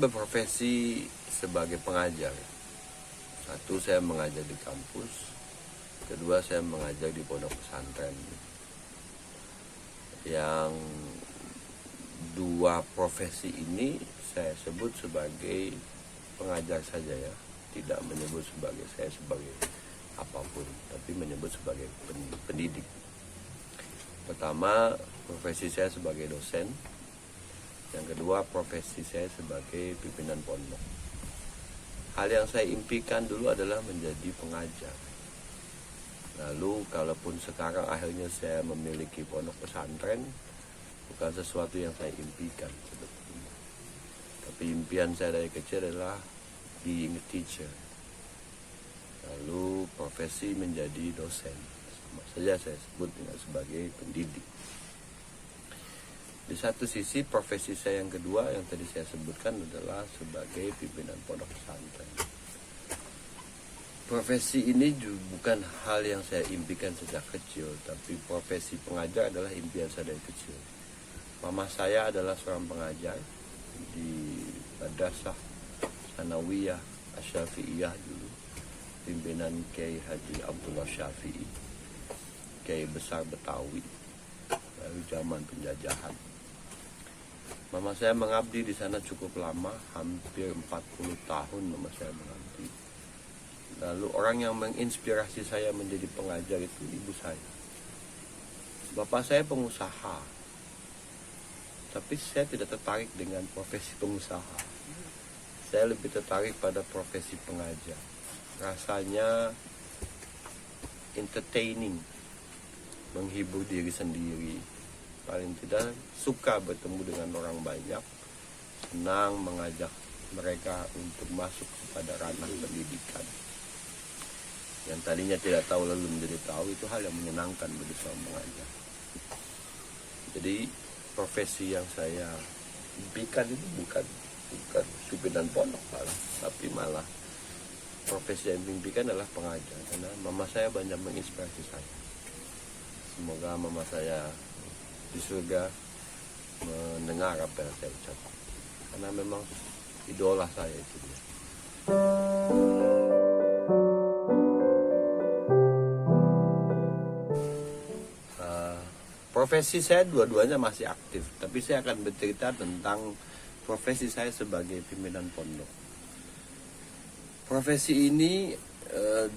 berprofesi sebagai pengajar. Satu, saya mengajar di kampus. Kedua, saya mengajar di pondok pesantren. Yang dua profesi ini saya sebut sebagai pengajar saja ya. Tidak menyebut sebagai saya sebagai apapun, tapi menyebut sebagai pendidik. Pertama, profesi saya sebagai dosen. Yang kedua, profesi saya sebagai pimpinan pondok. Hal yang saya impikan dulu adalah menjadi pengajar. Lalu, kalaupun sekarang akhirnya saya memiliki pondok pesantren, bukan sesuatu yang saya impikan sebetulnya. Tapi impian saya dari kecil adalah being a teacher. Lalu, profesi menjadi dosen. Sama saja saya sebut dengan sebagai pendidik. Di satu sisi, profesi saya yang kedua yang tadi saya sebutkan adalah sebagai pimpinan pondok pesantren. Profesi ini juga bukan hal yang saya impikan sejak kecil, tapi profesi pengajar adalah impian saya dari kecil. Mama saya adalah seorang pengajar di Madrasah Sanawiyah Asy-Syafi'iyah dulu, pimpinan Kiai Haji Abdullah Syafi'i, Kiai besar Betawi, lalu zaman penjajahan. Mama saya mengabdi di sana cukup lama, hampir 40 tahun mama saya mengabdi. Lalu orang yang menginspirasi saya menjadi pengajar itu ibu saya. Bapak saya pengusaha, tapi saya tidak tertarik dengan profesi pengusaha. Saya lebih tertarik pada profesi pengajar. Rasanya entertaining, menghibur diri sendiri. Paling tidak suka bertemu dengan orang banyak, senang mengajak mereka untuk masuk kepada ranah pendidikan. Yang tadinya tidak tahu lalu menjadi tahu, itu hal yang menyenangkan bagi seorang pengajar. Jadi profesi yang saya impikan itu bukan pimpinan pondok malah, tapi malah profesi yang impikan adalah pengajar. Karena mama saya banyak menginspirasi saya. Semoga mama saya di surga mendengar apa yang saya ucapkan, karena memang idola saya itu dia. Profesi saya dua-duanya masih aktif, tapi saya akan bercerita tentang profesi saya sebagai pimpinan pondok. Profesi ini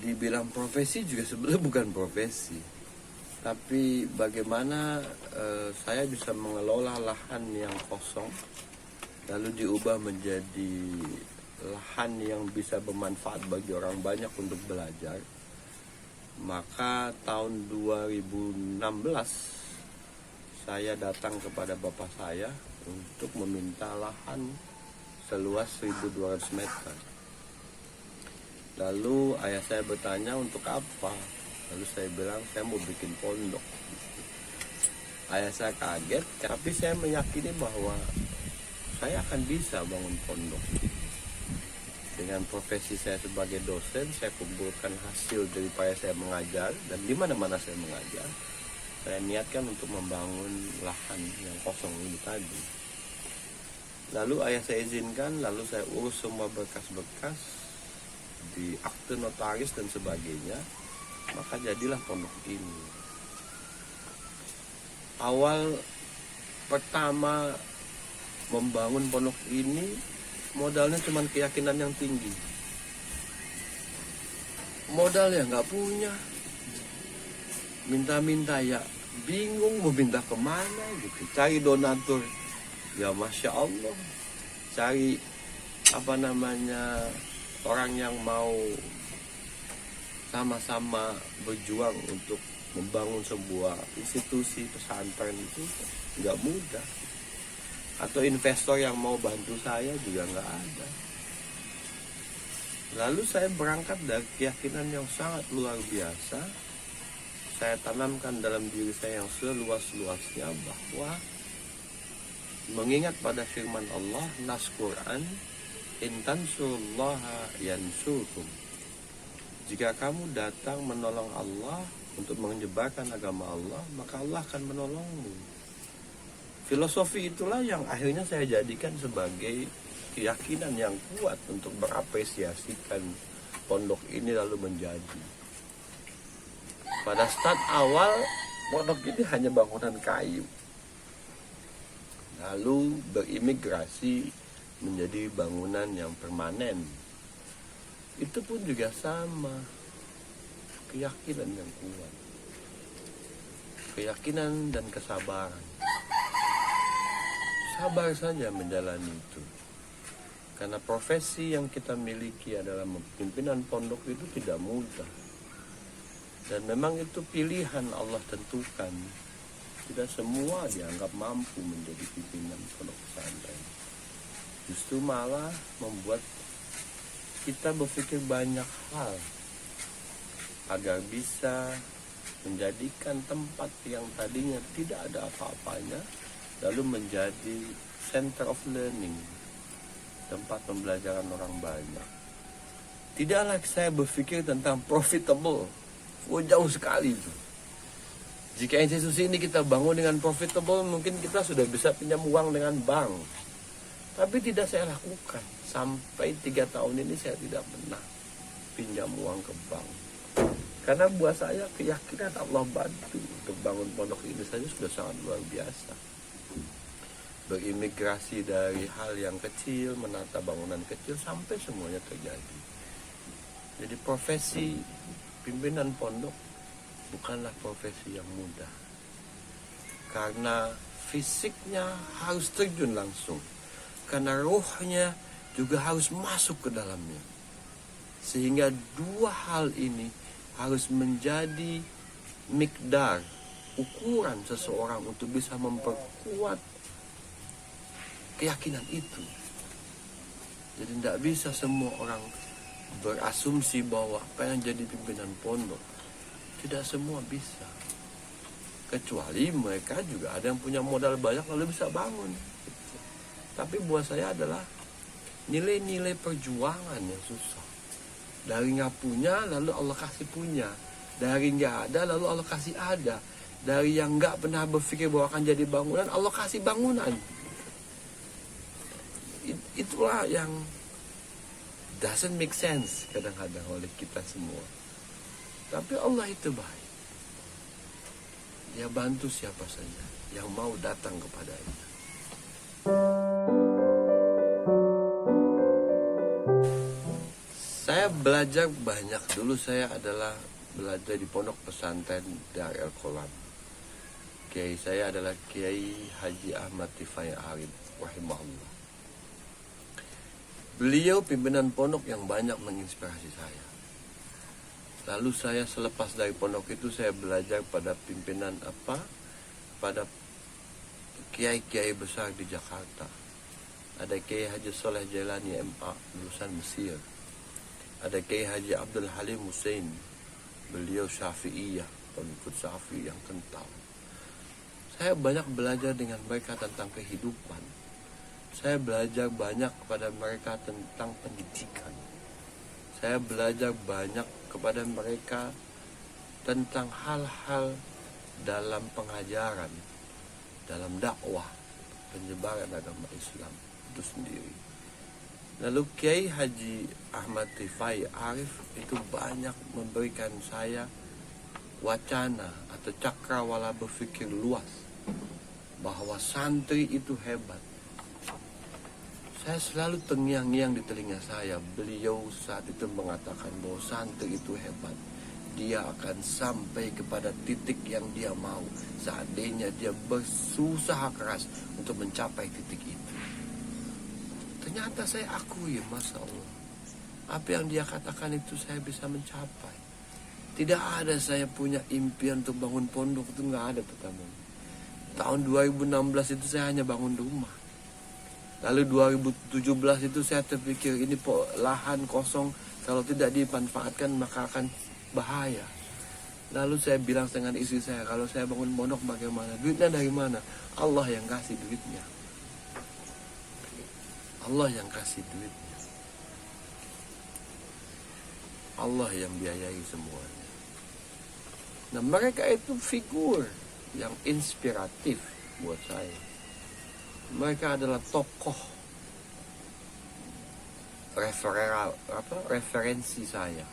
dibilang profesi juga sebenarnya bukan profesi. Tapi bagaimana saya bisa mengelola lahan yang kosong lalu diubah menjadi lahan yang bisa bermanfaat bagi orang banyak untuk belajar. Maka tahun 2016 saya datang kepada bapak saya untuk meminta lahan seluas 1.200 meter. Lalu ayah saya bertanya untuk apa? Lalu saya bilang saya mau bikin pondok. Ayah saya kaget, tapi saya meyakini bahwa saya akan bisa bangun pondok. Dengan profesi saya sebagai dosen, saya kumpulkan hasil daripada saya mengajar, dan di mana-mana saya mengajar, saya niatkan untuk membangun lahan yang kosong ini tadi. Lalu ayah saya izinkan, lalu saya urus semua berkas-berkas di akte notaris dan sebagainya. Maka jadilah pondok ini. Awal pertama membangun pondok ini, modalnya cuma keyakinan yang tinggi. Modal ya nggak punya. Minta-minta ya bingung mau minta kemana gitu. Cari donatur, ya Masya Allah. Cari orang yang mau sama-sama berjuang untuk membangun sebuah institusi pesantren itu nggak mudah. Atau investor yang mau bantu saya juga nggak ada. Lalu saya berangkat dari keyakinan yang sangat luar biasa. Saya tanamkan dalam diri saya yang seluas-luasnya bahwa mengingat pada firman Allah, nas Quran, in tansurullaha yansurkum. Jika kamu datang menolong Allah untuk menyebarkan agama Allah, maka Allah akan menolongmu. Filosofi itulah yang akhirnya saya jadikan sebagai keyakinan yang kuat untuk mengapresiasikan pondok ini lalu menjadi. Pada start awal, pondok ini hanya bangunan kayu. Lalu berimigrasi menjadi bangunan yang permanen. Itu pun juga sama. Keyakinan yang kuat. Keyakinan dan kesabaran. Sabar saja menjalani itu. Karena profesi yang kita miliki adalah pimpinan pondok itu tidak mudah. Dan memang itu pilihan Allah tentukan. Tidak semua dianggap mampu menjadi pimpinan pondok pesantren. Justru malah membuat kita berpikir banyak hal agar bisa menjadikan tempat yang tadinya tidak ada apa-apanya lalu menjadi center of learning, tempat pembelajaran orang banyak. Tidaklah saya berpikir tentang profitable. Jauh sekali itu. Jika institusi ini kita bangun dengan profitable, mungkin kita sudah bisa pinjam uang dengan bank. Tapi tidak saya lakukan. Sampai 3 tahun ini saya tidak pernah pinjam uang ke bank. Karena buat saya keyakinan Allah bantu untuk bangun pondok ini saja sudah sangat luar biasa. Berimigrasi dari hal yang kecil, menata bangunan kecil sampai semuanya terjadi. Jadi profesi pimpinan pondok bukanlah profesi yang mudah. Karena fisiknya harus terjun langsung. Karena rohnya juga harus masuk ke dalamnya. Sehingga dua hal ini harus menjadi mikdar, ukuran seseorang untuk bisa memperkuat keyakinan itu. Jadi tidak bisa semua orang berasumsi bahwa apa yang jadi pimpinan pondok. Tidak semua bisa. Kecuali mereka juga ada yang punya modal banyak lalu bisa bangun. Tapi buat saya adalah nilai-nilai perjuangan yang susah. Dari nggak punya lalu Allah kasih punya. Dari nggak ada lalu Allah kasih ada. Dari yang nggak pernah berpikir bahwa akan jadi bangunan, Allah kasih bangunan. Itulah yang doesn't make sense kadang-kadang oleh kita semua. Tapi Allah itu baik. Dia bantu siapa saja yang mau datang kepadanya. Saya belajar banyak. Dulu saya adalah belajar di pondok pesantren Dar El Qolam. Kiai saya adalah Kiai Haji Ahmad Tifai Arif rahimahullah. Beliau pimpinan pondok yang banyak menginspirasi saya. Lalu saya selepas dari pondok itu saya belajar pada pimpinan pada kiai-kiai besar di Jakarta. Ada Kiai Haji Soleh Jailani MA lulusan Mesir. Ada Kiai Haji Abdul Halim Hussein. Beliau Syafi'iyah, pengikut Syafi'i yang kental. Saya banyak belajar dengan mereka tentang kehidupan. Saya belajar banyak kepada mereka tentang pendidikan. Saya belajar banyak kepada mereka tentang hal-hal dalam pengajaran, dalam dakwah, penyebaran agama Islam itu sendiri. Lalu Kiai Haji Ahmad Tifai Arif itu banyak memberikan saya wacana atau cakrawala berpikir luas bahwa santri itu hebat. Saya selalu terngiang-ngiang di telinga saya. Beliau saat itu mengatakan bahwa santri itu hebat. Dia akan sampai kepada titik yang dia mau. Seandainya dia berusaha keras untuk mencapai titik itu. Ternyata saya akui, Masya Allah. Apa yang dia katakan itu saya bisa mencapai. Tidak ada saya punya impian untuk bangun pondok. Itu nggak ada pertama. Tahun 2016 itu saya hanya bangun rumah. Lalu 2017 itu saya terpikir ini lahan kosong, kalau tidak dimanfaatkan maka akan bahaya. Lalu saya bilang dengan istri saya, kalau saya bangun pondok bagaimana? Duitnya dari mana? Allah yang kasih duitnya. Allah yang kasih duitnya. Allah yang biayai semuanya. Nah, mereka itu figur yang inspiratif buat saya. Mereka adalah tokoh referensi saya.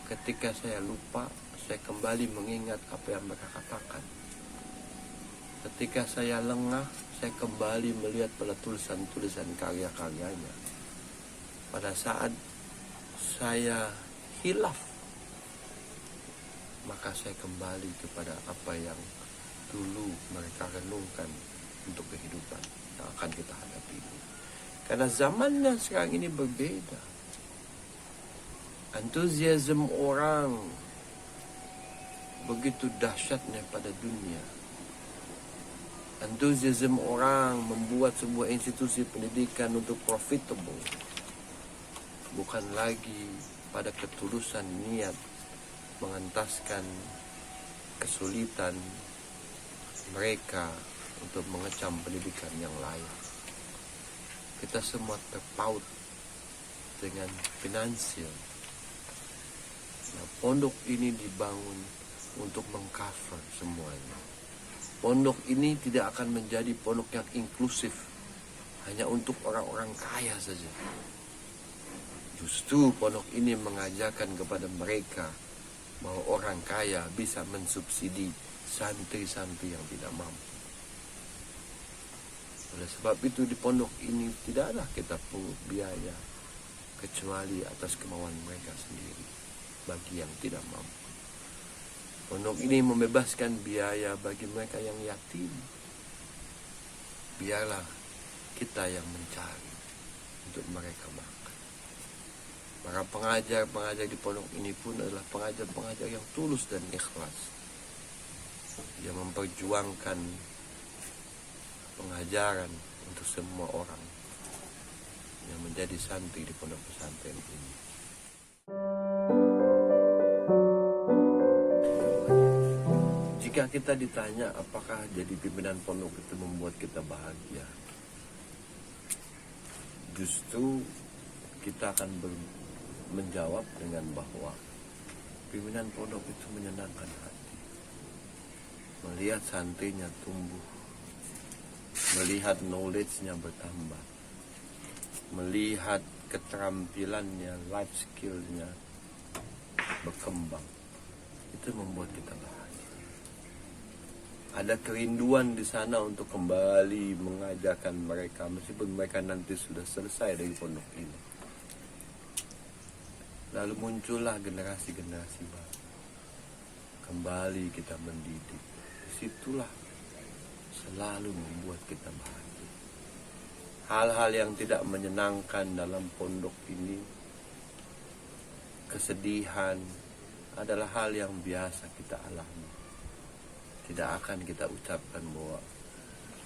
Ketika saya lupa, saya kembali mengingat apa yang mereka katakan. Ketika saya lengah, saya kembali melihat pada tulisan-tulisan karya-karyanya. Pada saat saya hilaf, maka saya kembali kepada apa yang dulu mereka renungkan untuk kehidupan yang akan kita hadapi. Karena zamannya sekarang ini berbeda. Antusiasme orang begitu dahsyatnya pada dunia. Antusiasme orang membuat sebuah institusi pendidikan untuk profitable, bukan lagi pada ketulusan niat mengentaskan kesulitan mereka untuk mengecam pendidikan yang layak. Kita semua terpaut dengan finansial. Nah, pondok ini dibangun untuk mengcover semuanya. Pondok ini tidak akan menjadi pondok yang inklusif hanya untuk orang-orang kaya saja. Justru pondok ini mengajarkan kepada mereka bahwa orang kaya bisa mensubsidi santri-santri yang tidak mampu. Oleh sebab itu di pondok ini tidaklah kita pungut biaya kecuali atas kemauan mereka sendiri bagi yang tidak mampu. Pondok ini membebaskan biaya bagi mereka yang yatim. Biarlah kita yang mencari untuk mereka makan. Para pengajar-pengajar di pondok ini pun adalah pengajar-pengajar yang tulus dan ikhlas, yang memperjuangkan pengajaran untuk semua orang yang menjadi santri di pondok pesantren ini. Jika kita ditanya apakah jadi pimpinan pondok itu membuat kita bahagia, justru kita akan menjawab dengan bahwa pimpinan pondok itu menyenangkan hati. Melihat santrinya tumbuh, melihat knowledge-nya bertambah, melihat keterampilannya, life skill-nya berkembang, itu membuat kita bahagia. Ada kerinduan di sana untuk kembali mengajarkan mereka, meskipun mereka nanti sudah selesai dari pondok ini. Lalu muncullah generasi-generasi baru. Kembali kita mendidik. Disitulah selalu membuat kita bahagia. Hal-hal yang tidak menyenangkan dalam pondok ini, kesedihan, adalah hal yang biasa kita alami. Tidak akan kita ucapkan bahwa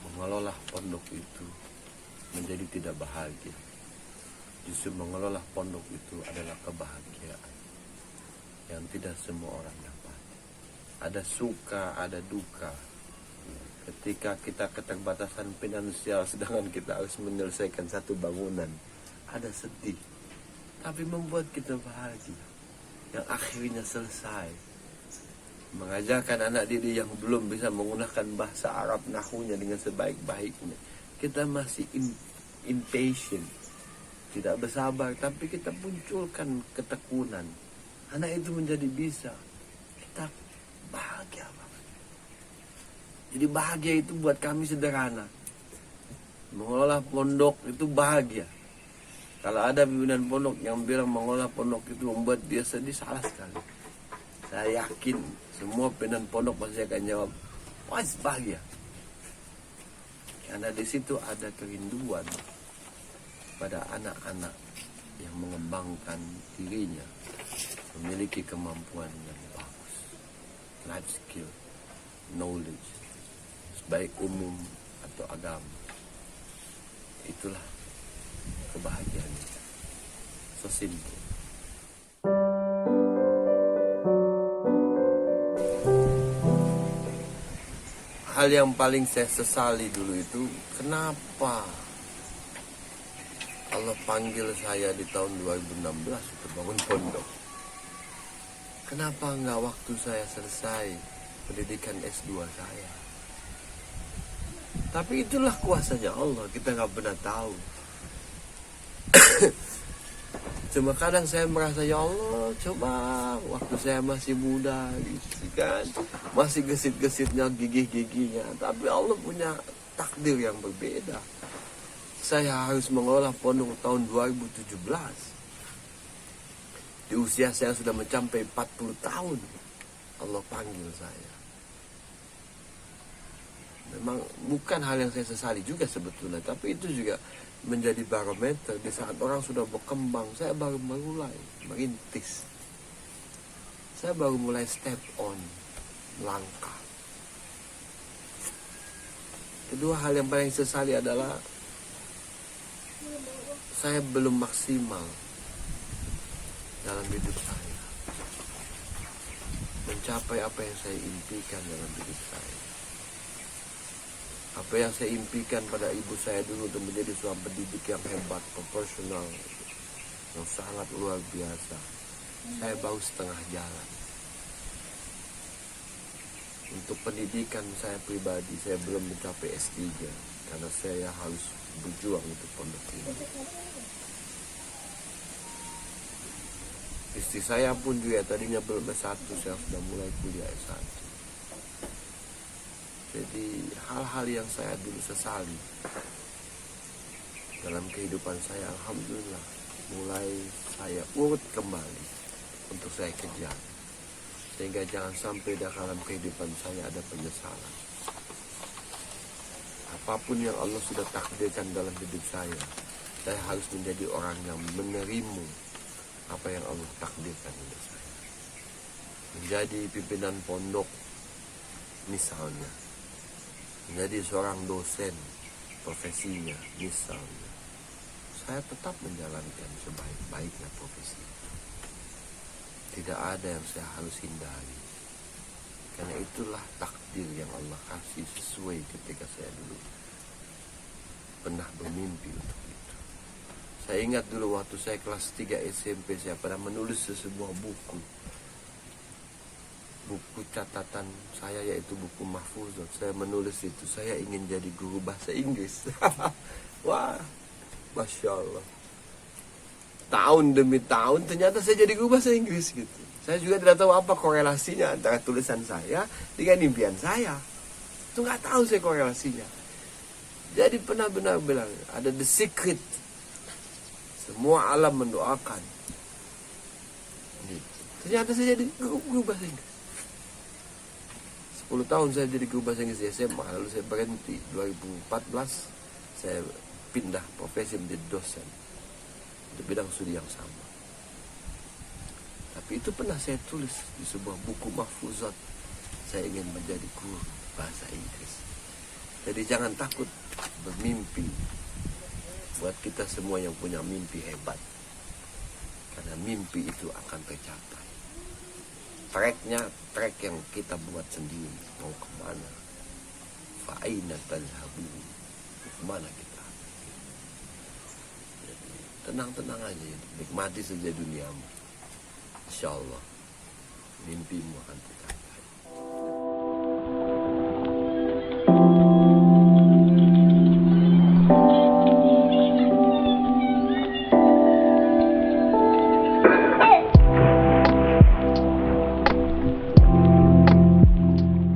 mengelola pondok itu menjadi tidak bahagia. Justru mengelola pondok itu adalah kebahagiaan yang tidak semua orang dapat. Ada suka, ada duka. Ketika kita keterbatasan finansial, sedangkan kita harus menyelesaikan satu bangunan, ada sedih, tapi membuat kita bahagia. Yang akhirnya selesai. Mengajarkan anak didik yang belum bisa menggunakan bahasa Arab nahunya dengan sebaik-baiknya. Kita masih impatient, tidak bersabar, tapi kita munculkan ketekunan. Anak itu menjadi bisa. Kita bahagia banget. Jadi bahagia itu buat kami sederhana. Mengelola pondok itu bahagia. Kalau ada pimpinan pondok yang bilang mengelola pondok itu membuat dia sedih, salah sekali. Saya yakin semua pimpinan pondok pasti akan jawab, wah bahagia. Karena di situ ada kerinduan pada anak-anak yang mengembangkan dirinya, memiliki kemampuan yang bagus, life skill, knowledge, baik umum atau agama. Itulah kebahagiaan. So simple. Hal yang paling saya sesali dulu itu, kenapa Allah panggil saya di tahun 2016 untuk bangun pondok. Kenapa enggak waktu saya selesai pendidikan S2 saya? Tapi itulah kuasanya Allah, kita nggak pernah tahu. Cuma kadang saya merasa, ya Allah, coba waktu saya masih muda gitu kan, masih gesit-gesitnya, gigih-gigihnya, tapi Allah punya takdir yang berbeda. Saya harus mengelola pondok tahun 2017. Di usia saya sudah mencapai 40 tahun. Allah panggil saya. Memang bukan hal yang saya sesali juga sebetulnya, tapi itu juga menjadi barometer di saat orang sudah berkembang. Saya baru mulai merintis. Saya baru mulai step on, langkah. Kedua hal yang paling sesali adalah saya belum maksimal dalam hidup saya, mencapai apa yang saya impikan dalam hidup saya. Apa yang saya impikan pada ibu saya dulu untuk menjadi seorang pendidik yang hebat, profesional, yang sangat luar biasa, saya baru setengah jalan. Untuk pendidikan saya pribadi, saya belum mencapai S3 karena saya harus berjuang untuk pondok ini. Istri saya pun juga tadinya belum S1, saya sudah mulai kuliah S1. Jadi hal-hal yang saya dulu sesali dalam kehidupan saya, alhamdulillah mulai saya urut kembali untuk saya kejar, sehingga jangan sampai dalam kehidupan saya ada penyesalan. Apapun yang Allah sudah takdirkan dalam hidup saya harus menjadi orang yang menerima apa yang Allah takdirkan untuk saya. Menjadi pimpinan pondok misalnya, menjadi seorang dosen profesinya misalnya, saya tetap menjalankan sebaik-baiknya profesi itu. Tidak ada yang saya harus hindari, karena itulah takdir yang Allah kasih sesuai ketika saya dulu pernah bermimpi untuk itu. Saya ingat dulu waktu saya kelas 3 SMP, saya pernah menulis sebuah buku catatan saya, yaitu buku Mahfuzat. Saya menulis itu, saya ingin jadi guru bahasa Inggris. Wah, Masya Allah. Tahun demi tahun ternyata saya jadi guru bahasa Inggris gitu. Saya juga tidak tahu apa korelasinya antara tulisan saya dengan impian saya. Itu nggak tahu saya korelasinya. Jadi benar-benar bilang ada the secret. Semua alam mendoakan. Gitu. Ternyata saya jadi guru bahasa Inggris. 10 tahun saya jadi guru bahasa Inggris di SMA, lalu saya berhenti. 2014 saya pindah profesi menjadi dosen di bidang studi yang sama. Tapi itu pernah saya tulis di sebuah buku Mahfuzat, saya ingin menjadi guru bahasa Inggris. Jadi jangan takut bermimpi. Buat kita semua yang punya mimpi hebat, karena mimpi itu akan tercapai. Tracknya track yang kita buat sendiri. Mau kemana? Fa'aina tadhhabun? Kemana kita? Jadi tenang-tenang aja, nikmati saja duniamu. Insya Allah mimpimu akan tercapai.